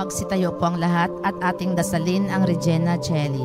Magsitayo po ang lahat at ating dasalin ang Regina Coeli.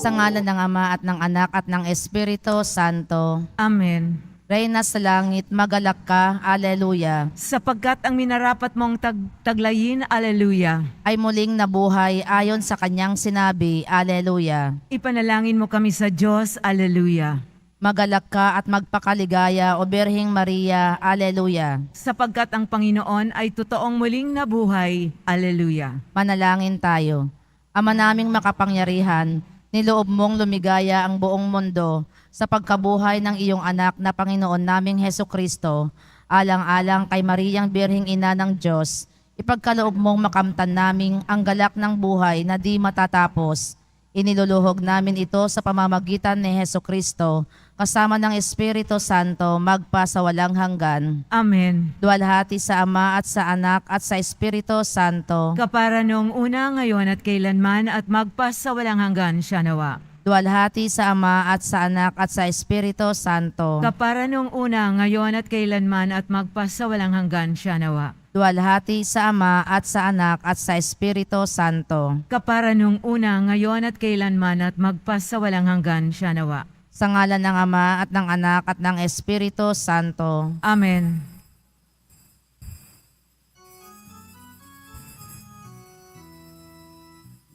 Sa ngalan ng Ama at ng Anak at ng Espiritu Santo. Amen. Reyna sa langit, magalak ka, Alleluia. Sapagkat ang minarapat mong taglayin, Alleluia. Ay muling nabuhay ayon sa kanyang sinabi, Alleluia. Ipanalangin mo kami sa Diyos, Alleluia. Magalak ka at magpakaligaya, O Birheng Maria, Alleluia. Sapagkat ang Panginoon ay totoong muling nabuhay, Alleluia. Manalangin tayo. Ama naming makapangyarihan, niloob mong lumigaya ang buong mundo sa pagkabuhay ng iyong anak na Panginoon naming Hesukristo, alang-alang kay Mariang Birheng Ina ng Diyos, ipagkaloob mong makamtan naming ang galak ng buhay na di matatapos. Iniluluhog namin ito sa pamamagitan ni Hesukristo, kasama ng Espiritu Santo, magpa sa walang hanggan. Amen. Duwalhati sa Ama at sa Anak at sa Espiritu Santo. Kapara noong una, ngayon at kailanman at magpa sa walang hanggan siya nawa. Duwalhati sa Ama at sa Anak at sa Espiritu Santo. Kapara noong una, ngayon at kailanman at magpa sa walang hanggan siya nawa. Duwalhati sa Ama at sa Anak at sa Espiritu Santo. Kapara noong una, ngayon at kailanman at magpa sa walang hanggan siya nawa. Sa ngalan ng Ama at ng Anak at ng Espiritu Santo. Amen.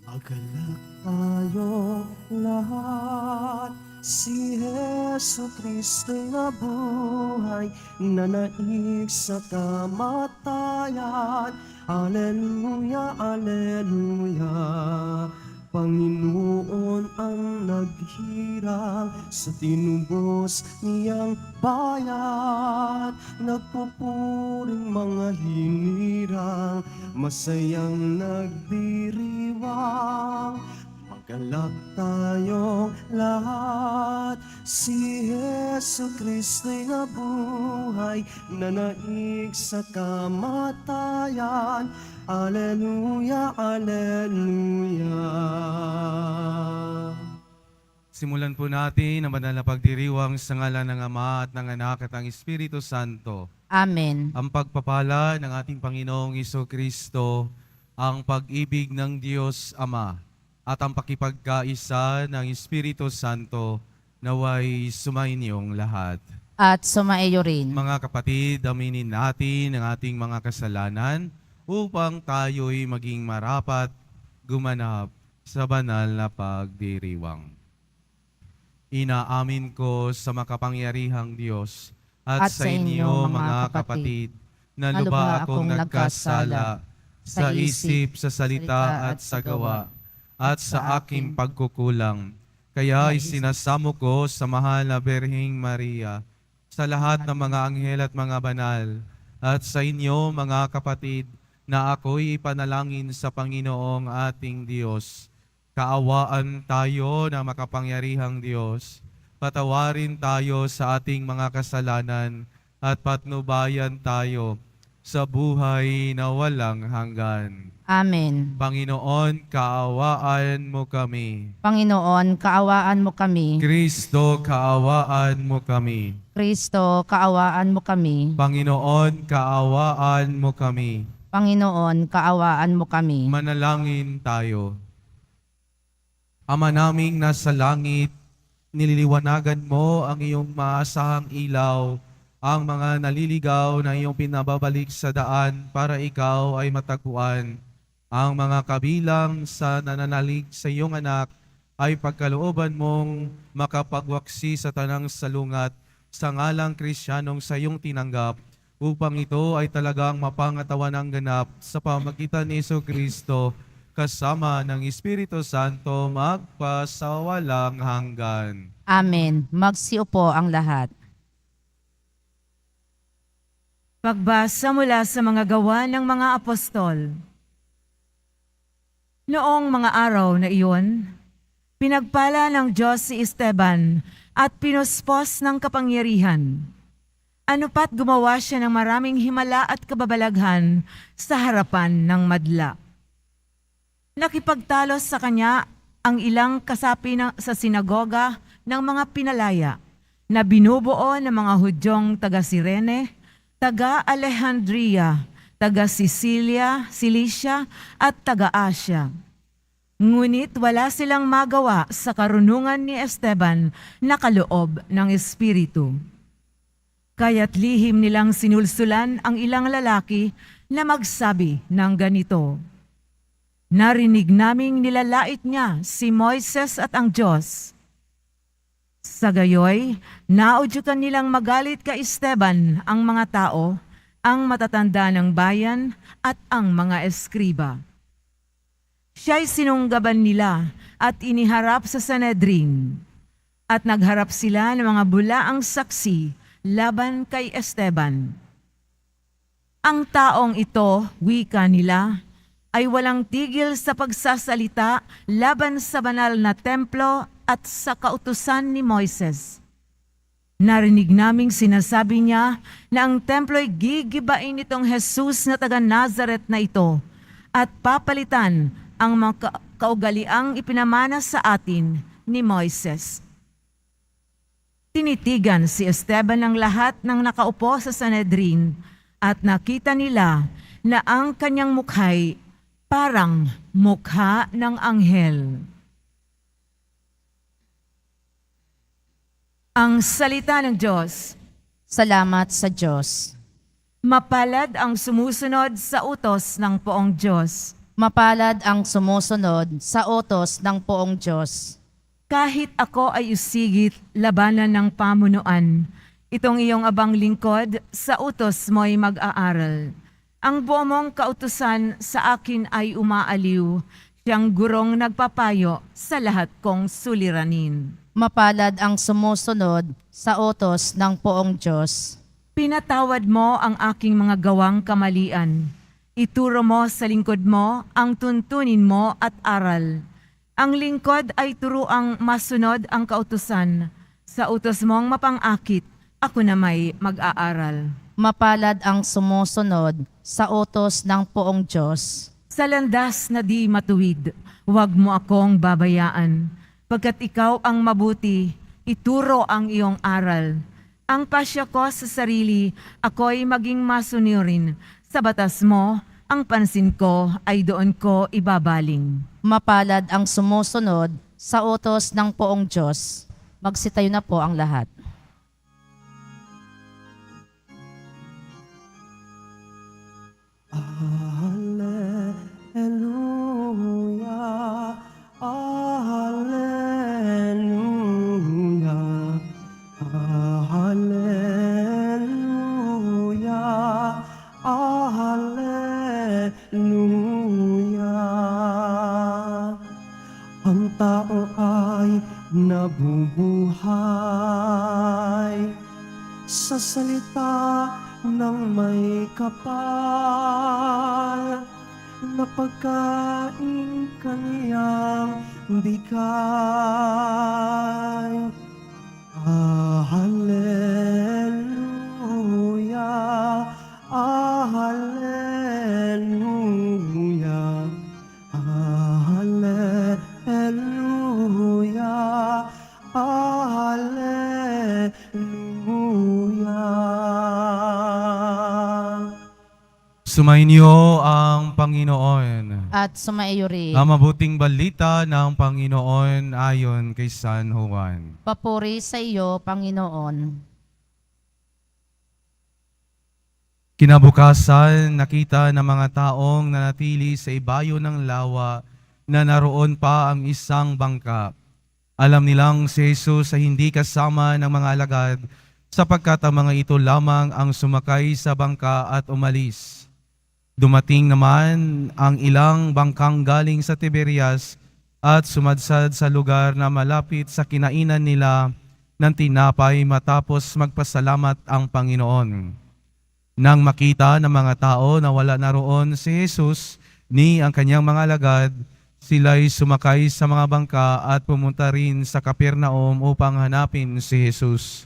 Magalak tayo lahat, si Hesu Kristo'y nabuhay, nanaig sa kamatayan. Alleluia, Alleluia. Panginoon ang naghirang sa tinubos niyang bayan. Nagpupuring mga hinirang, masayang nagdiriwang. Magalak tayong lahat, si Hesu Kristo'y nabuhay, nanaig sa kamatayan. Alleluia, Alleluia. Simulan po natin ang banal na pagdiriwang sa ngalan ng Ama at ng Anak at ng Espiritu Santo. Amen. Ang pagpapala ng ating Panginoong Jesucristo, ang pag-ibig ng Diyos Ama, at ang pakipagkaisa ng Espiritu Santo naway sumainyong lahat. At sumaiyo rin. Mga kapatid, aminin natin ang ating mga kasalanan upang tayo'y maging marapat gumanap sa banal na pagdiriwang. Inaamin ko sa makapangyarihang Diyos at sa inyo mga kapatid na lubha akong nagkasala sa isip, sa salita at sa gawa at sa aking pagkukulang. Kaya isinasamo ko sa mahal na Birheng Maria, sa lahat ng mga anghel at mga banal, at sa inyo mga kapatid, na ako'y ipanalangin sa Panginoong ating Diyos. Kaawaan tayo ng makapangyarihang Diyos. Patawarin tayo sa ating mga kasalanan at patnubayan tayo sa buhay na walang hanggan. Amen. Panginoon, kaawaan mo kami. Panginoon, kaawaan mo kami. Kristo, kaawaan mo kami. Kristo, kaawaan mo kami. Panginoon, kaawaan mo kami. Panginoon, kaawaan mo kami. Manalangin tayo. Ama naming nasa langit, nililiwanagan mo ang iyong maasahang ilaw, ang mga naliligaw na iyong pinababalik sa daan para ikaw ay matagpuan. Ang mga kabilang sa nananalig sa iyong anak ay pagkalooban mong makapagwaksi sa tanang salungat sa ngalang Kristiyanong sa iyong tinanggap, upang ito ay talagang mapangatawan ng ganap sa pamagitan ni Jesucristo kasama ng Espiritu Santo magpasawalang hanggan. Amen. Magsiupo ang lahat. Pagbasa mula sa mga gawa ng mga apostol. Noong mga araw na iyon, pinagpala ng Diyos si Esteban at pinuspos ng kapangyarihan. Ano pa't gumawa siya ng maraming himala at kababalaghan sa harapan ng madla. Nakipagtalos sa kanya ang ilang kasapi sa sinagoga ng mga pinalaya na binubuo ng mga Hudyong taga-Sirene, taga-Alejandria, taga Cilicia at taga Asia. Ngunit wala silang magawa sa karunungan ni Esteban na kaloob ng Espiritu. Kaya't lihim nilang sinulsulan ang ilang lalaki na magsabi ng ganito, "Narinig naming nilalait niya si Moises at ang Diyos." Sa gayoy, naudyukan nilang magalit kay Esteban ang mga tao, ang matatanda ng bayan at ang mga eskriba. Siya'y sinunggaban nila at iniharap sa Sanhedrin. At nagharap sila ng mga bulaang saksi laban kay Esteban. Ang taong ito, wika nila, ay walang tigil sa pagsasalita laban sa banal na templo at sa kautusan ni Moises. Narinig naming sinasabi niya na ang templo'y gigibain nitong Jesus na taga Nazaret na ito at papalitan ang mga kaugaliang ipinamana sa atin ni Moises. Tinitigan si Esteban ng lahat ng nakaupo sa Sanhedrin at nakita nila na ang kanyang mukha'y parang mukha ng anghel. Ang salita ng Diyos. Salamat sa Diyos. Mapalad ang sumusunod sa utos ng poong Diyos. Mapalad ang sumusunod sa utos ng poong Diyos. Kahit ako ay usigit labanan ng pamunuan, itong iyong abang lingkod sa utos mo'y mag-aaral. Ang buo mong kautusan sa akin ay umaaliw, siyang gurong nagpapayo sa lahat kong suliranin. Mapalad ang sumusunod sa utos ng poong Diyos. Pinatawad mo ang aking mga gawang kamalian. Ituro mo sa lingkod mo ang tuntunin mo at aral. Ang lingkod ay turuang masunod ang kautusan. Sa utos mong mapangakit, ako na may mag-aaral. Mapalad ang sumusunod sa utos ng poong Diyos. Sa landas na di matuwid, huwag mo akong babayaan. Pagkat ikaw ang mabuti, ituro ang iyong aral. Ang pasya ko sa sarili, ako'y maging masunirin. Sa batas mo, ang pansin ko ay doon ko ibabaling. Mapalad ang sumusunod sa utos ng poong Diyos. Magsitayo na po ang lahat. Alleluia, alleluia, alleluia, alleluia. Ang tao ay nabubuhay sa salita ng may kapal na pagkain kaniyang bigay. Alleluia, alleluia, alleluia, alleluia. Sumainyo ang Panginoon. At sumaiyo rin. Ang mabuting balita ng Panginoon ayon kay San Juan. Papuri sa iyo, Panginoon. Kinabukasan, nakita ng mga taong nanatili sa ibayo ng lawa na naroon pa ang isang bangka. Alam nilang si Jesus ay hindi kasama ng mga alagad sapagkat ang mga ito lamang ang sumakay sa bangka at umalis. Dumating naman ang ilang bangkang galing sa Tiberias at sumadsad sa lugar na malapit sa kinainan nila ng tinapay matapos magpasalamat ang Panginoon. Nang makita ng mga tao na wala na roon si Jesus ni ang kanyang mga alagad, sila'y sumakay sa mga bangka at pumunta rin sa Kapernaum upang hanapin si Jesus.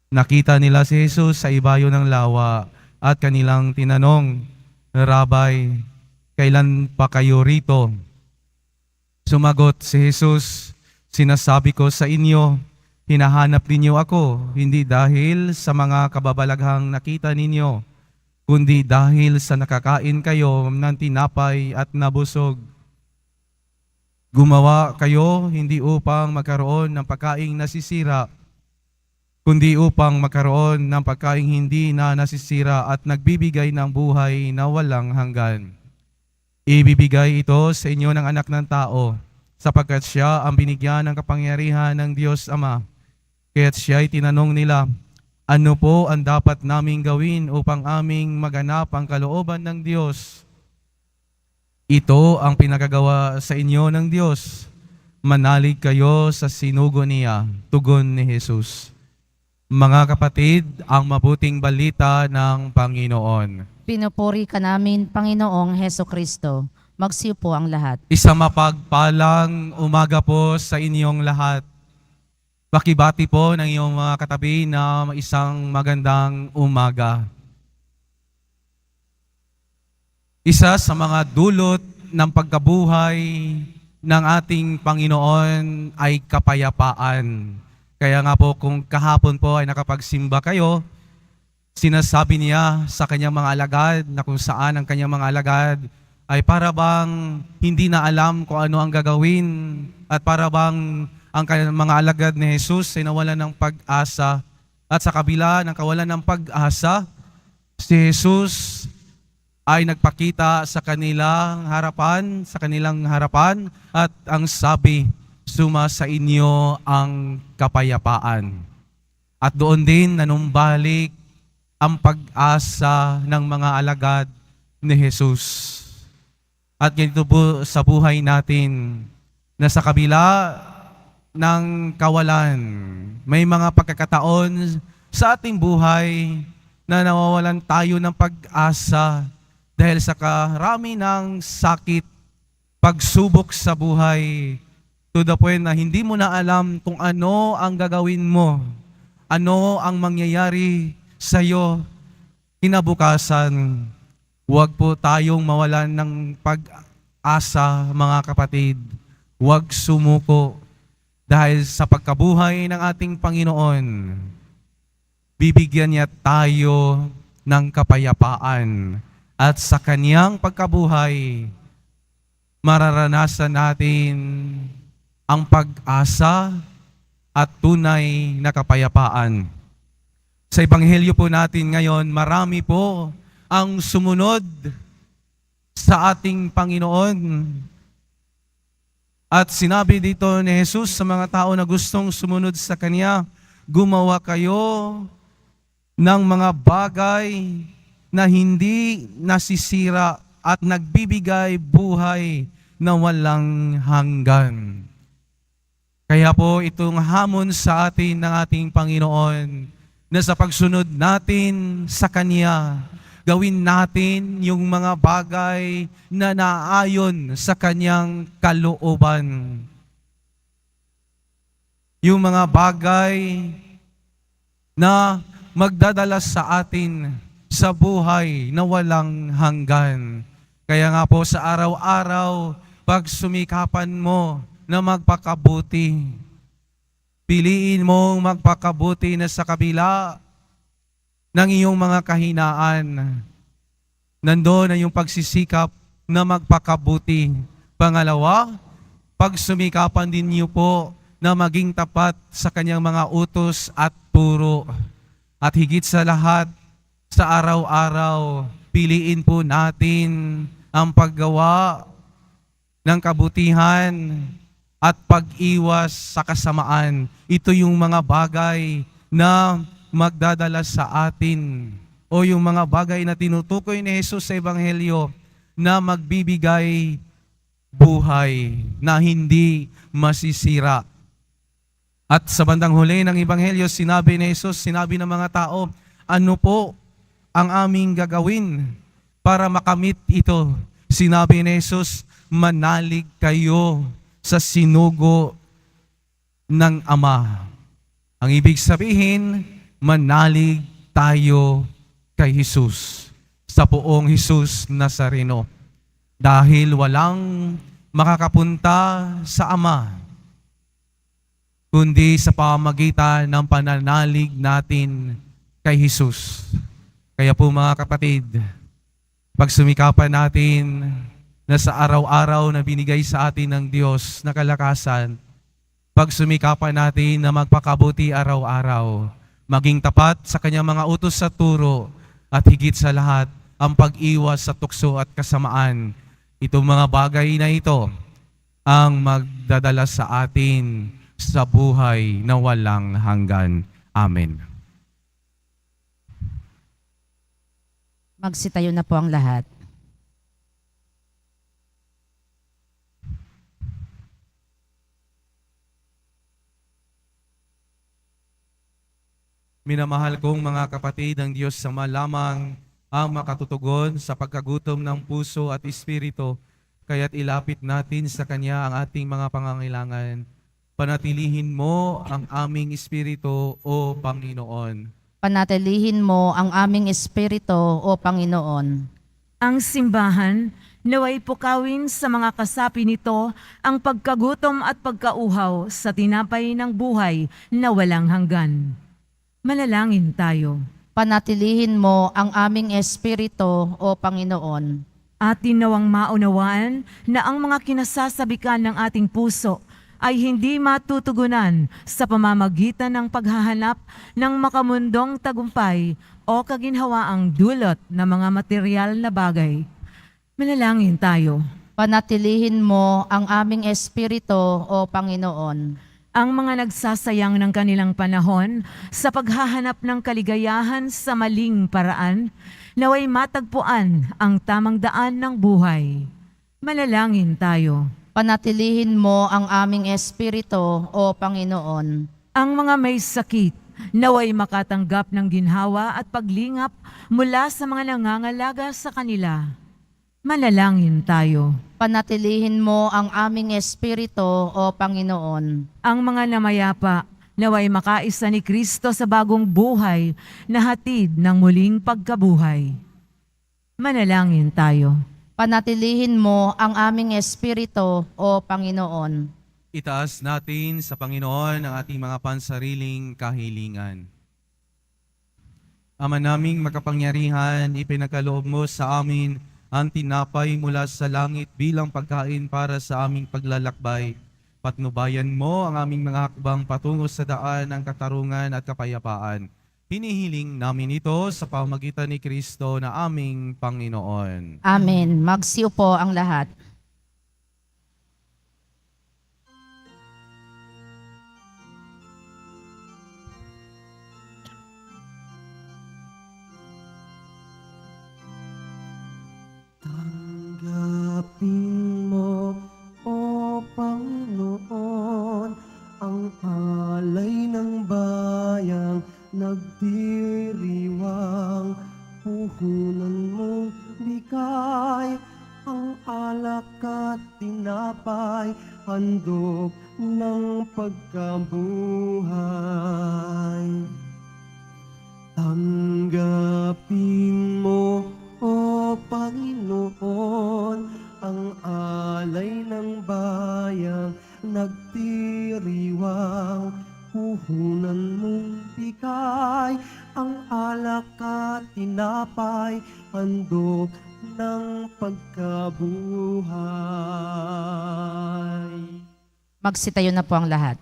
Nakita nila si Jesus sa ibayo ng lawa at kanilang tinanong, "Rabay, kailan pa kayo rito?" Sumagot si Jesus, "Sinasabi ko sa inyo, hinahanap ninyo ako, hindi dahil sa mga kababalaghang nakita ninyo, kundi dahil sa nakakain kayo ng tinapay at nabusog. Gumawa kayo hindi upang magkaroon ng pagkaing nasisira, kundi upang magkaroon ng pagkaing hindi na nasisira at nagbibigay ng buhay na walang hanggan. Ibibigay ito sa inyo ng anak ng tao, sapagkat siya ang binigyan ng kapangyarihan ng Diyos Ama. Kaya't siya'y tinanong nila, ano po ang dapat naming gawin upang aming maganap ang kalooban ng Diyos? Ito ang pinagagawa sa inyo ng Diyos. Manalig kayo sa sinugo niya, tugon ni Jesus. Mga kapatid, ang mabuting balita ng Panginoon. Pinupuri ka namin, Panginoong Heso Kristo. Magsiupo ang lahat. Isang mapagpalang umaga po sa inyong lahat. Pakibati po ng iyong mga katabi na isang magandang umaga. Isa sa mga dulot ng pagkabuhay ng ating Panginoon ay kapayapaan. Kaya nga po kung kahapon po ay nakapagsimba kayo, sinasabi niya sa kanyang mga alagad na kung saan ang kanyang mga alagad ay para bang hindi na alam kung ano ang gagawin at para bang ang kanyang mga alagad ni Jesus ay nawalan ng pag-asa. At sa kabila ng kawalan ng pag-asa, si Jesus ay nagpakita sa kanilang harapan at ang sabi, suma sa inyo ang kapayapaan. At doon din nanumbalik ang pag-asa ng mga alagad ni Jesus. At ganito po sa buhay natin na sa kabila ng kawalan, may mga pagkakataon sa ating buhay na nawawalan tayo ng pag-asa dahil sa karami ng sakit, pagsubok sa buhay, to the point na hindi mo na alam kung ano ang gagawin mo, ano ang mangyayari sa iyo kinabukasan. Huwag po tayong mawalan ng pag-asa, mga kapatid. Huwag sumuko dahil sa pagkabuhay ng ating Panginoon, bibigyan niya tayo ng kapayapaan. At sa kaniyang pagkabuhay, mararanasan natin ang pag-asa at tunay na kapayapaan. Sa Ebanghelyo po natin ngayon, marami po ang sumunod sa ating Panginoon. At sinabi dito ni Jesus sa mga tao na gustong sumunod sa Kanya, gumawa kayo ng mga bagay na hindi nasisira at nagbibigay buhay na walang hanggan. Kaya po itong hamon sa atin ng ating Panginoon na sa pagsunod natin sa Kanya, gawin natin yung mga bagay na naayon sa Kanyang kalooban. Yung mga bagay na magdadala sa atin sa buhay na walang hanggan. Kaya nga po sa araw-araw, pag sumikapan mo na magpakabuti, piliin mong magpakabuti na sa kabila ng iyong mga kahinaan. Nandoon na yung pagsisikap na magpakabuti. Pangalawa, pag sumikapan din niyo po na maging tapat sa kanyang mga utos at turo. At higit sa lahat, sa araw-araw, piliin po natin ang paggawa ng kabutihan at pag-iwas sa kasamaan. Ito yung mga bagay na magdadala sa atin o yung mga bagay na tinutukoy ni Jesus sa Ebanghelyo na magbibigay buhay na hindi masisira. At sa bandang huli ng Ebanghelyo, sinabi ni Jesus, sinabi ng mga tao, ano po ang aming gagawin para makamit ito? Sinabi ni Jesus, manalig kayo sa sinugo ng Ama. Ang ibig sabihin, manalig tayo kay Jesus, sa poong Jesus Nazareno. Dahil walang makakapunta sa Ama, kundi sa pamamagitan ng pananalig natin kay Jesus. Kaya po mga kapatid, pagsumikapan natin na sa araw-araw na binigay sa atin ng Diyos na kalakasan, pagsumikapan natin na magpakabuti araw-araw, maging tapat sa kanyang mga utos sa turo, at higit sa lahat, ang pag-iwas sa tukso at kasamaan. Itong mga bagay na ito ang magdadala sa atin sa buhay na walang hanggan. Amen. Magsitayo na po ang lahat. Minamahal kong mga kapatid, ang Diyos sama lamang ang makatutugon sa pagkagutom ng puso at espiritu, kaya't ilapit natin sa Kanya ang ating mga pangangailangan. Panatilihin mo ang aming espiritu, O Panginoon. Panatilihin mo ang aming espiritu, O Panginoon. Ang simbahan naway pukawin sa mga kasapi nito ang pagkagutom at pagkauhaw sa tinapay ng buhay na walang hanggan. Manalangin tayo. Panatilihin mo ang aming espiritu, O Panginoon. Atin nawang maunawaan na ang mga kinasasabikan ng ating puso ay hindi matutugunan sa pamamagitan ng paghahanap ng makamundong tagumpay o kaginhawaang dulot ng mga material na bagay. Manalangin tayo. Panatilihin mo ang aming espiritu, O Panginoon. Ang mga nagsasayang ng kanilang panahon sa paghahanap ng kaligayahan sa maling paraan, naway matagpuan ang tamang daan ng buhay. Manalangin tayo. Panatilihin mo ang aming espiritu, O Panginoon. Ang mga may sakit, naway makatanggap ng ginhawa at paglingap mula sa mga nangangalaga sa kanila. Manalangin tayo. Panatilihin mo ang aming espiritu, O Panginoon. Ang mga namayapa, naway makaisa ni Kristo sa bagong buhay na hatid ng muling pagkabuhay. Manalangin tayo. Panatilihin mo ang aming espiritu, O Panginoon. Itaas natin sa Panginoon ang ating mga pansariling kahilingan. Ama naming makapangyarihan, ipinagkaloob mo sa amin ang tinapay mula sa langit bilang pagkain para sa aming paglalakbay. Patnubayan mo ang aming mga hakbang patungo sa daan ng katarungan at kapayapaan. Hinihiling namin ito sa pamamagitan ni Kristo na aming Panginoon. Amen. Magsiupo ang lahat. Tanggapin mo, O Panginoon, ang alay ng bayang nagdiriwang. Puhunan mong bigay ang alak at tinapay, handog ng pagkabuhay. Tanggapin mo, O Panginoon, ang alay ng bayang nagdiriwang. Puhunan mong bigay ang alak at tinapay, handog ng pagkabuhay. Magsitayo na po ang lahat.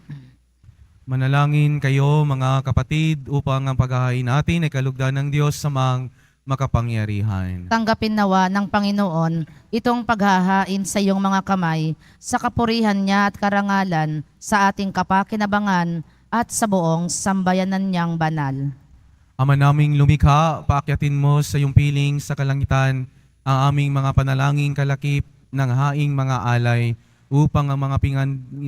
Manalangin kayo mga kapatid upang ang paghahain natin ay kalugdan ng Diyos samang makapangyarihan. Tanggapin nawa ng Panginoon itong paghahain sa iyong mga kamay sa kapurihan niya at karangalan sa ating kapakinabangan at sa buong sambayanan niyang banal. Ama naming lumikha, paakyatin mo sa iyong piling sa kalangitan ang aming mga panalangin kalakip ng haing mga alay upang ang mga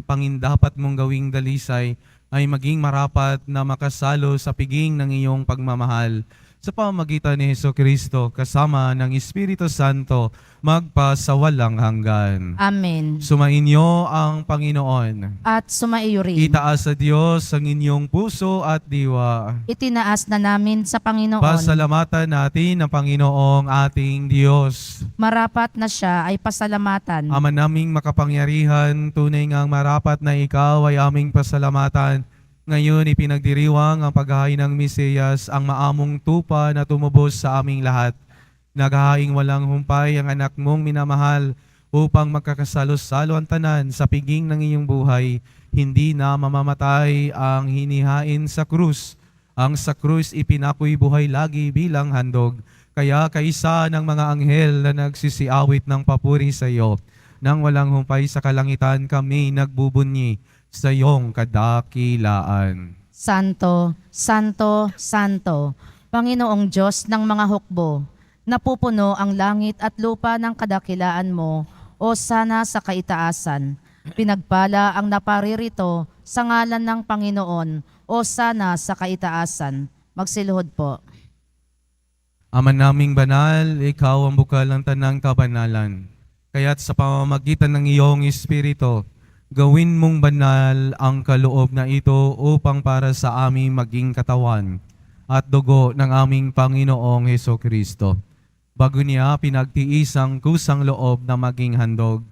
pangindapat mong gawing dalisay ay maging marapat na makasalo sa piging ng iyong pagmamahal. Sa pamamagitan ni Jesucristo kasama ng Espiritu Santo magpasawalang hanggan. Amen. Sumainyo ang Panginoon. At sumaiyo rin. Itaas sa Diyos ang inyong puso at diwa. Itinaas na namin sa Panginoon. Pasalamatan natin ang Panginoong ating Diyos. Marapat na siya ay pasalamatan. Ama naming makapangyarihan, tunay ngang marapat na ikaw ay aming pasalamatan. Ngayon ipinagdiriwang ang paghahain ng Mesiyas, ang maamong tupa na tumubos sa aming lahat. Naghahaing walang humpay ang anak mong minamahal upang magkakasalo-salo ang tanan sa piging ng iyong buhay. Hindi na mamamatay ang hinihain sa krus. Ang sa krus ipinakoy buhay lagi bilang handog. Kaya kaisa ng mga anghel na nagsisiawit ng papuri sa iyo, nang walang humpay sa kalangitan kami nagbubunyi sa iyong kadakilaan. Santo, Santo, Santo, Panginoong Diyos ng mga hukbo, napupuno ang langit at lupa ng kadakilaan mo, o sana sa kaitaasan. Pinagpala ang naparirito sa ngalan ng Panginoon, o sana sa kaitaasan. Magsiluhod po. Ama naming banal, ikaw ang bukal ng tanang kabanalan. Kaya't sa pamamagitan ng iyong Espiritu, gawin mong banal ang kaloob na ito upang para sa aming maging katawan at dugo ng aming Panginoong Hesukristo. Bago niya pinagtiis ang kusang loob na maging handog,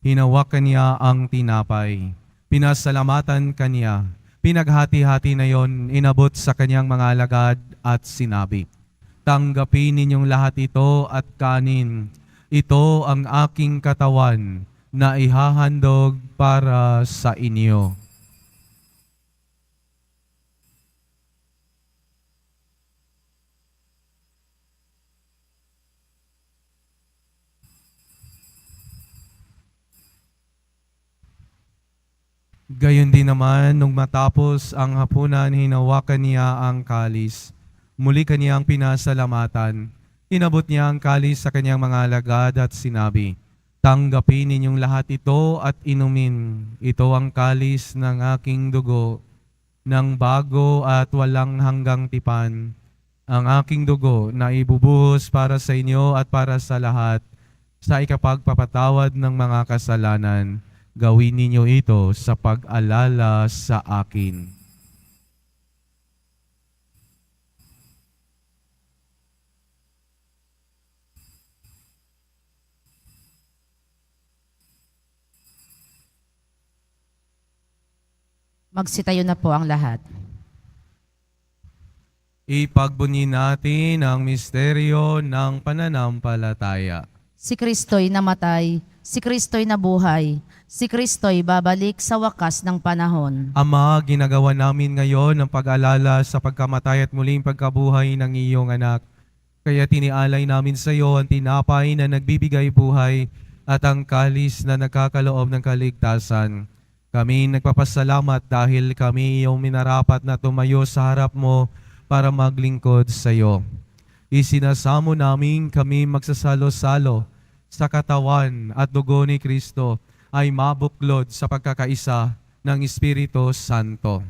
hinawakan niya ang tinapay. Pinasalamatan kaniya. Pinaghati-hati na yon, inabot sa kanyang mga alagad at sinabi, "Tanggapin ninyong lahat ito at kanin. Ito ang aking katawan na ihahandog para sa inyo." Gayon din naman, nung matapos ang hapunan, hinawakan niya ang kalis. Muli kaniyang pinasalamatan. Inabot niya ang kalis sa kanyang mga alagad at sinabi, "Tanggapin ninyong lahat ito at inumin. Ito ang kalis ng aking dugo, ng bago at walang hanggang tipan. Ang aking dugo na ibubuhos para sa inyo at para sa lahat, sa ikapagpapatawad ng mga kasalanan. Gawin ninyo ito sa pag-alala sa akin." Magsitayo na po ang lahat. Ipagbunyi natin ang misteryo ng pananampalataya. Si Kristo'y namatay, si Kristo'y nabuhay, si Kristo'y babalik sa wakas ng panahon. Ama, ginagawa namin ngayon ang pag-alala sa pagkamatay at muling pagkabuhay ng iyong anak. Kaya tinialay namin sa iyo ang tinapay na nagbibigay buhay at ang kalis na nagkakaloob ng kaligtasan. Kami nagpapasalamat dahil kami iyong minarapat na tumayo sa harap mo para maglingkod sa iyo. Isinasamo namin kami magsasalo-salo sa katawan at dugo ni Kristo ay mabuklod sa pagkakaisa ng Espiritu Santo.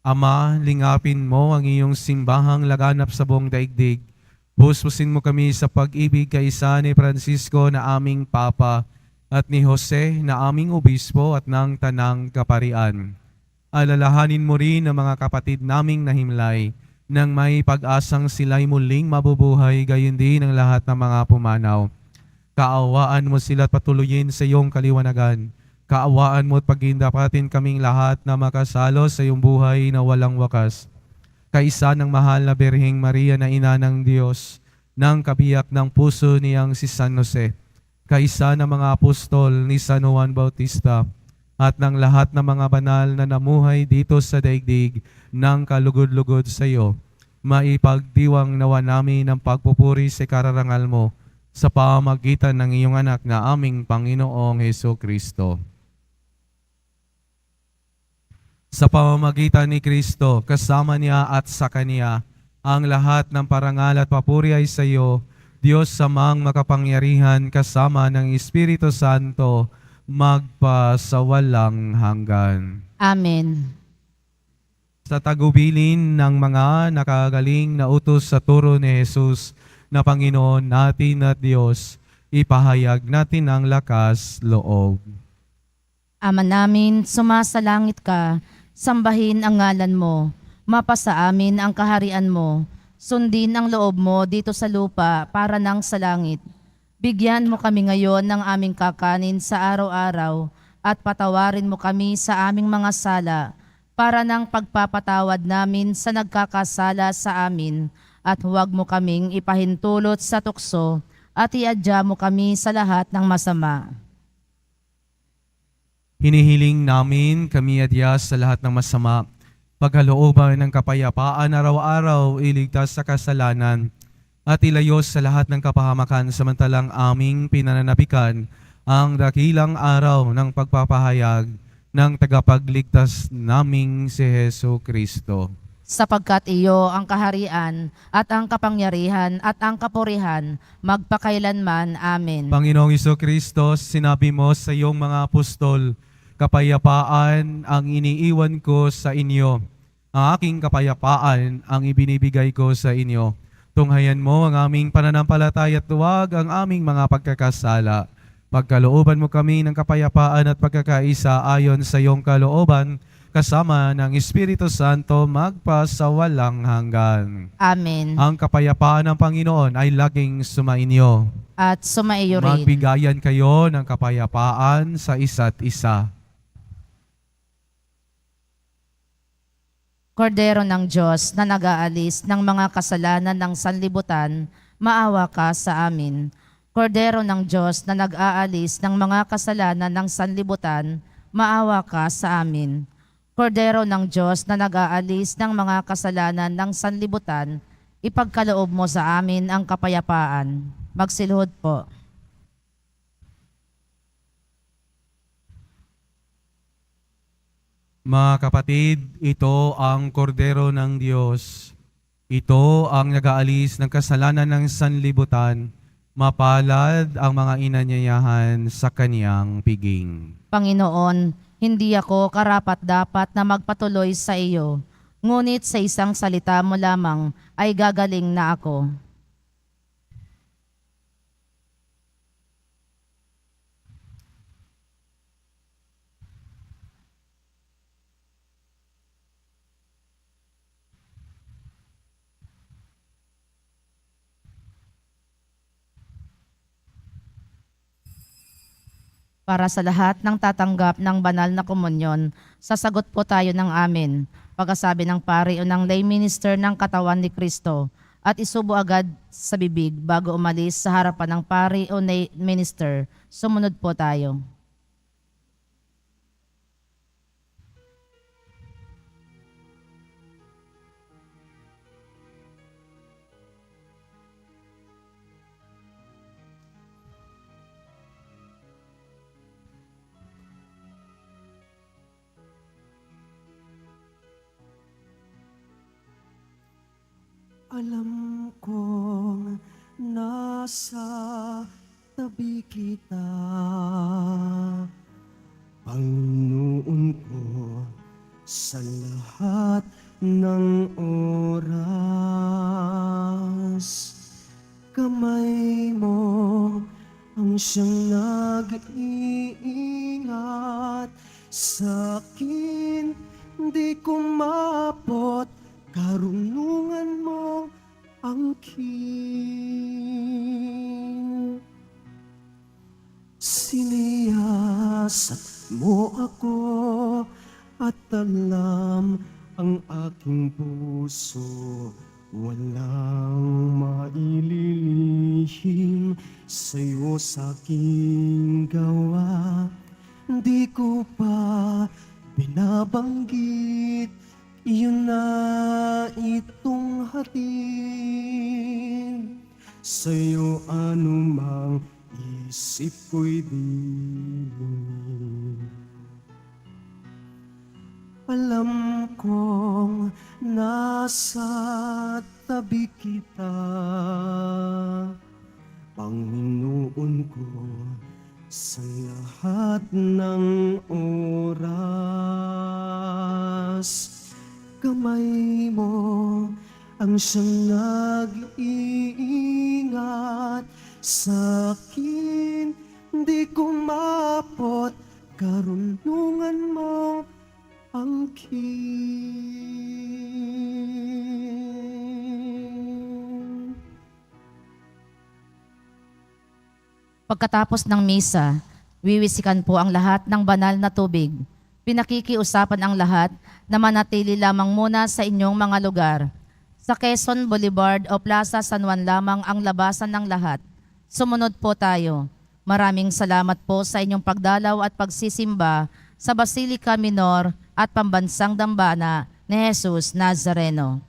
Ama, lingapin mo ang iyong simbahang laganap sa buong daigdig. Puspusin mo kami sa pag-ibig kaisa ni Francisco na aming Papa at ni Jose na aming Obispo at ng Tanang Kaparian. Alalahanin mo rin ang mga kapatid naming nahimlay nang may pag-asang sila'y muling mabubuhay, gayon din ang lahat ng mga pumanaw. Kaawaan mo sila at patuloyin sa iyong kaliwanagan. Kaawaan mo at paghindapatin kaming lahat na makasalo sa iyong buhay na walang wakas. Kaisa ng mahal na Birheng Maria na Ina ng Diyos, ng kabiyak ng puso niyang si San Jose, kaisa ng mga apostol ni San Juan Bautista, at ng lahat ng mga banal na namuhay dito sa daigdig ng kalugod-lugod sa iyo, maipagdiwang nawa namin ang pagpupuri sa kararangal mo sa pamamagitan ng iyong anak na aming Panginoong Hesukristo. Sa pamamagitan ni Kristo, kasama niya at sa Kaniya, ang lahat ng parangal at papuri ay sa iyo, Diyos samang makapangyarihan kasama ng Espiritu Santo, magpasawalang hanggan. Amen. Sa tagubilin ng mga nakagaling na utos sa turo ni Jesus na Panginoon natin at Diyos, ipahayag natin ang lakas loob. Ama namin, sumasalangit ka, sambahin ang ngalan mo, mapasa amin ang kaharian mo, sundin ang loob mo dito sa lupa para nang sa langit. Bigyan mo kami ngayon ng aming kakanin sa araw-araw at patawarin mo kami sa aming mga sala para ng pagpapatawad namin sa nagkakasala sa amin, at huwag mo kaming ipahintulot sa tukso, at iadya mo kami sa lahat ng masama. Hinihiling namin kami adya sa lahat ng masama, pagkalooban ng kapayapaan araw-araw, iligtas sa kasalanan, at ilayos sa lahat ng kapahamakan samantalang aming pinananabikan ang dakilang araw ng pagpapahayag ng tagapagligtas naming si Hesu Kristo. Sapagkat iyo ang kaharian at ang kapangyarihan at ang kapurihan magpakailanman. Amen. Panginoong Kristo, sinabi mo sa iyong mga apostol, kapayapaan ang iniiwan ko sa inyo. Ang aking kapayapaan ang ibinibigay ko sa inyo. Tunghayan mo ang aming pananampalataya at huwag ang aming mga pagkakasala. Pagkalooban mo kami ng kapayapaan at pagkakaisa ayon sa iyong kalooban, kasama ng Espiritu Santo magpasawalang hanggan. Amen. Ang kapayapaan ng Panginoon ay laging sumainyo. At sumaiyo rin. Magbigayan kayo ng kapayapaan sa isa't isa. Kordero ng Diyos na nag-aalis ng mga kasalanan ng sanlibutan, maawa ka sa amin. Kordero ng Diyos na nag-aalis ng mga kasalanan ng sanlibutan, maawa ka sa amin. Kordero ng Diyos na nag-aalis ng mga kasalanan ng sanlibutan, ipagkaloob mo sa amin ang kapayapaan. Magsilhod po. Mga kapatid, ito ang kordero ng Diyos. Ito ang nag-aalis ng kasalanan ng sanlibutan. Mapalad ang mga inanyayahan sa kaniyang piging. Panginoon, hindi ako karapat-dapat na magpatuloy sa iyo, ngunit sa isang salita mo lamang ay gagaling na ako. Para sa lahat ng tatanggap ng banal na komunyon, sasagot po tayo ng amen. Pagkasabi ng pari o ng lay minister ng katawan ni Kristo, at isubo agad sa bibig bago umalis sa harapan ng pari o lay minister. Sumunod po tayo. Alam kong nasa tabi kita, Panginoon ko, sa lahat ng oras. Kamay mo ang siyang nag-iingat sa akin, di ko maabot. Karunungan mo angkin. Siniyasat mo ako at alam ang aking puso. Walang maililihim sa'yo sa aking gawa. Di ko pa binabanggit, iyon na itong hatid. Sa'yo anumang isip ko'y dilingin. Alam kong nasa tabi kita, Panginoon ko, sa lahat ng oras. Kamay mo ang siyang nag-iingat sa akin, di ko maabot. Karunungan mo angkin. Pagkatapos ng misa, wiwisikan po ang lahat ng banal na tubig. Pinakikiusapan ang lahat na manatili lamang muna sa inyong mga lugar. Sa Quezon Boulevard o Plaza San Juan lamang ang labasan ng lahat. Sumunod po tayo. Maraming salamat po sa inyong pagdalaw at pagsisimba sa Basilica Minor at Pambansang Dambana ni Jesus Nazareno.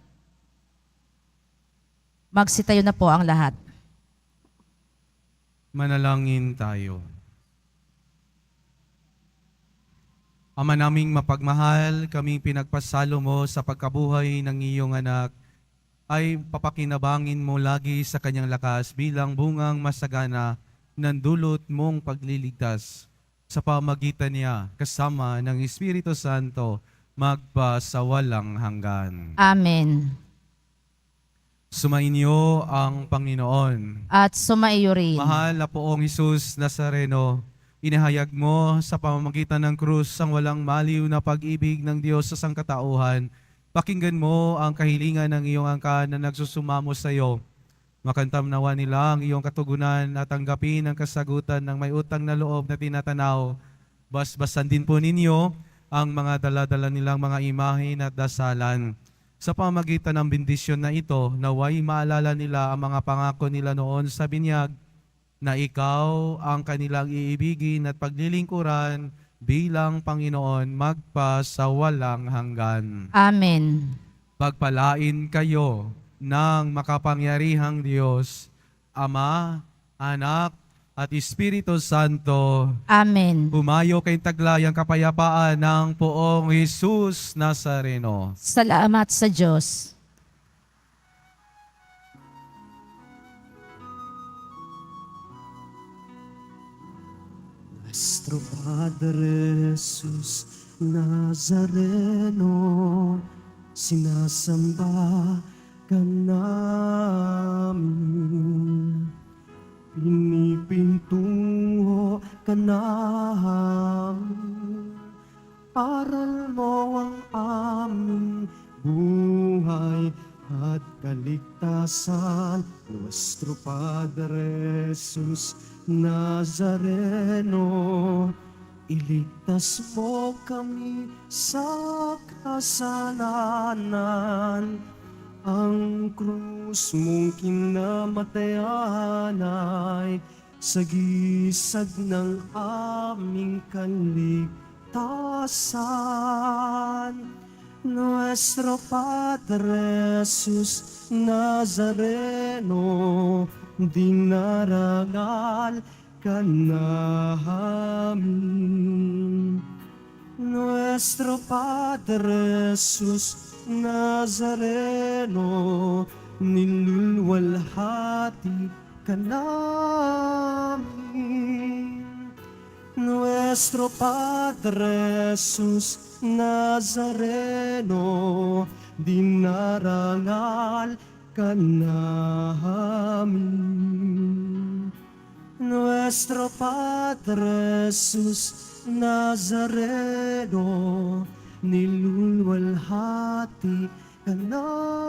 Magsitayo na po ang lahat. Manalangin tayo. Ama naming mapagmahal, kaming pinagpasalo mo sa pagkabuhay ng iyong anak, ay papakinabangin mo lagi sa kanyang lakas bilang bungang masagana ng dulot mong pagliligtas. Sa pamagitan niya, kasama ng Espiritu Santo, magpa sa walang hanggan. Amen. Sumainyo ang Panginoon. At sumaiyo rin. Mahal na poong Jesus Nazareno, inihayag mo sa pamamagitan ng krus ang walang maliw na pag-ibig ng Diyos sa sangkatauhan. Pakinggan mo ang kahilingan ng iyong angkan na nagsusumamo sa iyo. Makantam nawa nila ang iyong katugunan at tanggapin ang kasagutan ng may utang na loob na tinatanaw. Basbasan din po ninyo ang mga dala-dala nilang mga imahe at dasalan. Sa pamagitan ng bendisyon na ito, naway maalala nila ang mga pangako nila noon sa binyag, na ikaw ang kanilang iibigin at paglilingkuran bilang Panginoon magpa sa walang hanggan. Amen. Pagpalain kayo ng makapangyarihang Diyos, Ama, Anak, at Espiritu Santo. Amen. Pumayo kayong taglayang kapayapaan ng poong Jesus Nazareno. Salamat sa Diyos. Nuestro Padre Jesus Nazareno, sinasamba ka namin. Pinipintungo ka namin. Aral mo ang aming buhay at kaligtasan. Nuestro Padre Jesus Nazareno, iligtas mo kami sa kasalanan. Ang krus mong kinamatayan ay sagisag ng aming kaligtasan. Nuestro Padre Jesus Nazareno, dinarangal ka namin. Nuestro Padre Jesus Nazareno, nilulwalhati ka namin. Nuestro Padre Jesus Nazareno, dinarangal ka namin. Nuestro Padre Jesus Nazareno, nilulwalhati ka namin.